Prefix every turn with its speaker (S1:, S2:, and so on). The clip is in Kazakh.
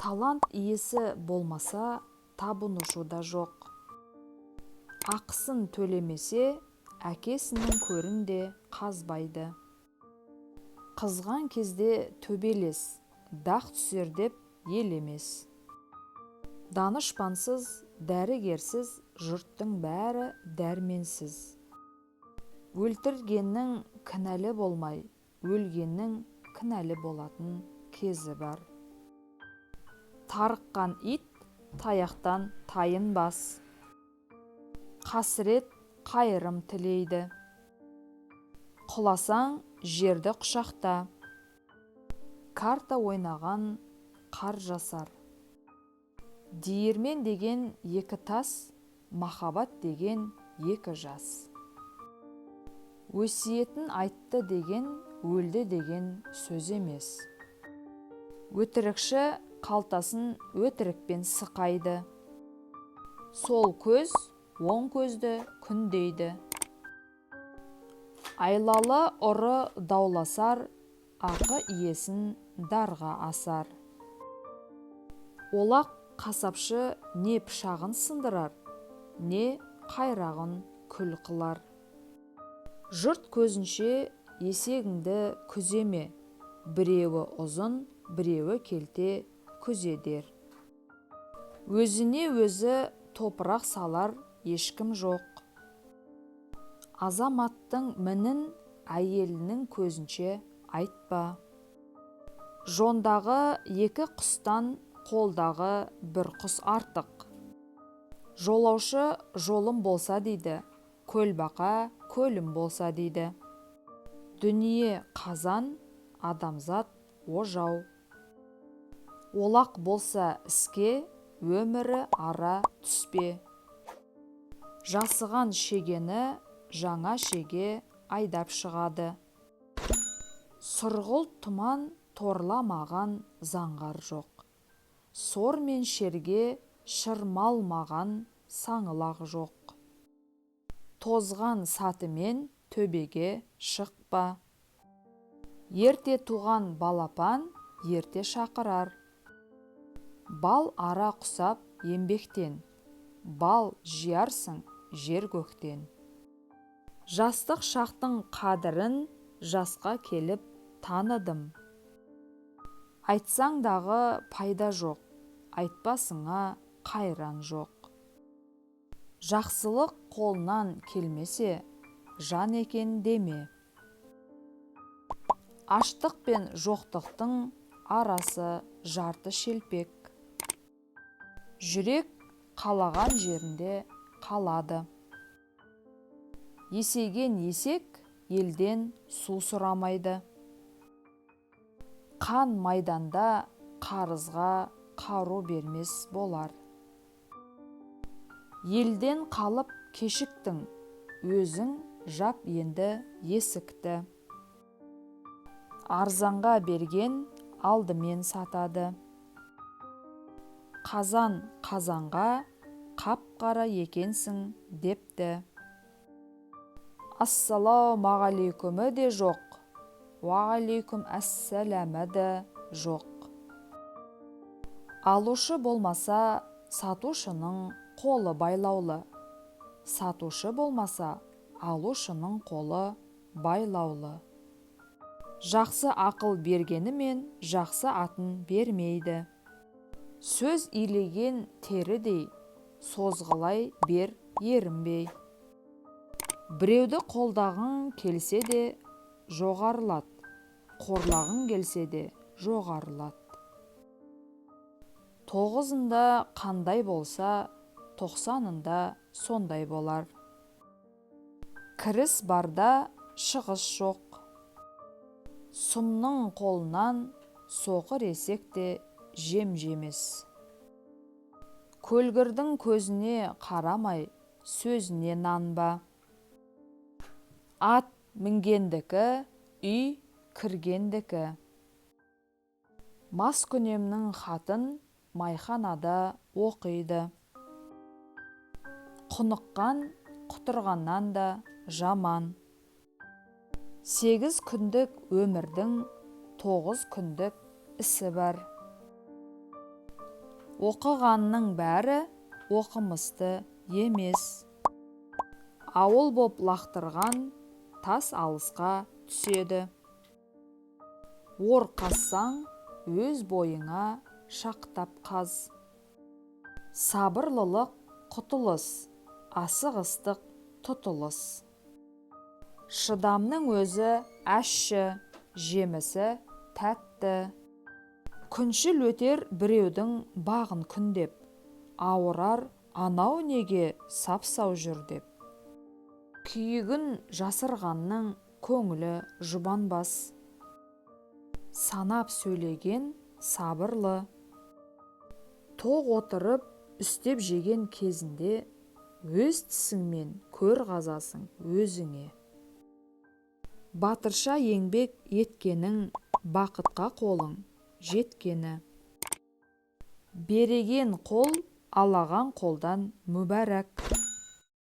S1: Талант иесі болмаса, табынушы да жоқ. Ақысын төлемесе, әкесінің көрін де қазбайды. Қызған кезде төбелес, дақ түсер деп ел емес. Данышпансыз, дәрігерсіз, жұрттың бәрі дәрменсіз. Өлтіргеннің кінәлі болмай, өлгеннің кінәлі болатын кезі бар. Тарыққан ит таяқтан тайынбас. Қасірет қайырым тілейді. Құласаң жерді құшақта. Карта ойнаған қар жасар. Диірмен деген екі тас, махаббат деген екі жас. Өсиетін айтты деген өлді деген сөз емес. Өтірікші қалтасын өтірікпен сықайды. Сол көз оң көзді күндейді. Айлалы ұры дауласар, ақы иесін дарға асар. Олақ қасапшы не пышағын сындырар, не қайрағын күл қылар. Жұрт көзінше есегіңді күземе, біреуі ұзын, біреуі келте күзедер. Өзіне өзі топырақ салар ешкім жоқ. Азаматтың мінін әйелінің көзінше айтпа. Жондағы екі құстан қолдағы бір құс артық. Жолаушы жолым болса дейді, көлбақа көлім болса дейді. Дүние қазан, адамзат ожау. Олақ болса іске, өмірі ара түспе. Жасыған шегені жаңа шеге айдап шығады. Сұрғылт тұман торламаған заңғар жоқ. Сор мен шерге шырмалмаған саңылақ жоқ. Тозған сатымен төбеге шықпа. Ерте туған балапан ерте шақырар. Бал ара құсап еңбектен, бал жиярсың жер көктен. Жастық шақтың қадірін жасқа келіп таныдым. Айтсаңдағы пайда жоқ, айтпасыңа қайран жоқ. Жақсылық қолынан келмесе, жан екен деме. Аштық пен жоқтықтың арасы жарты шелпек. Жүрек қалаған жерінде қалады. Есейген есек елден су сұрамайды. Қан майданда қарызға қару бермес болар. Елден қалып кешіктің, өзің жап енді есікті. Арзанға берген алдымен сатады. Қазан қазанға қап-қара екенсің депті. Ассалаумағалейкүмі де жоқ, уағалейкүм әссәләмі де жоқ. Алушы болмаса, сатушының қолы байлаулы. Сатушы болмаса, алушының қолы байлаулы. Жақсы ақыл бергенімен жақсы атын бермейді. Сөз илеген терідей, созғылай бер ерінбей. Біреуді қолдағың келсе де жоғарылат, қорлағың келсе де жоғарылат. Тоғызында қандай болса, 90-ында сондай болар. Кіріс барда шығыс жоқ. Сұмның қолынан соқыр есек те жем жемес. Көлгірдің көзіне қарамай, сөзіне нанба. Ат мінгендікі, үй кіргендікі. Маскүнемнің хатын майханада оқиды. Құныққан құтырғаннан да жаман. 8 күндік өмірдің 9 күндік ісі бар. Оқығанның бәрі оқымысты емес. Ауыл боп лақтырған тас алысқа түседі. Ор қазсаң, өз бойыңа шақтап қаз. Сабырлылық құтылыс, асығыстық тұтылыс. Шыдамның өзі әшші, жемісі тәтті. Күншіл өтер біреудің бағын күндеп, ауырар анау неге сапсау жүр деп. Күйігін жасырғанның көңілі жұбанбас. Санап сөйлеген сабырлы. Тоқ отырып, үстеп жеген кезінде өз тісіңмен көр қазасың өзіңе. Батырша еңбек еткенің бақытқа қолың жеткені. Береген қол алаған қолдан мүбәрәк.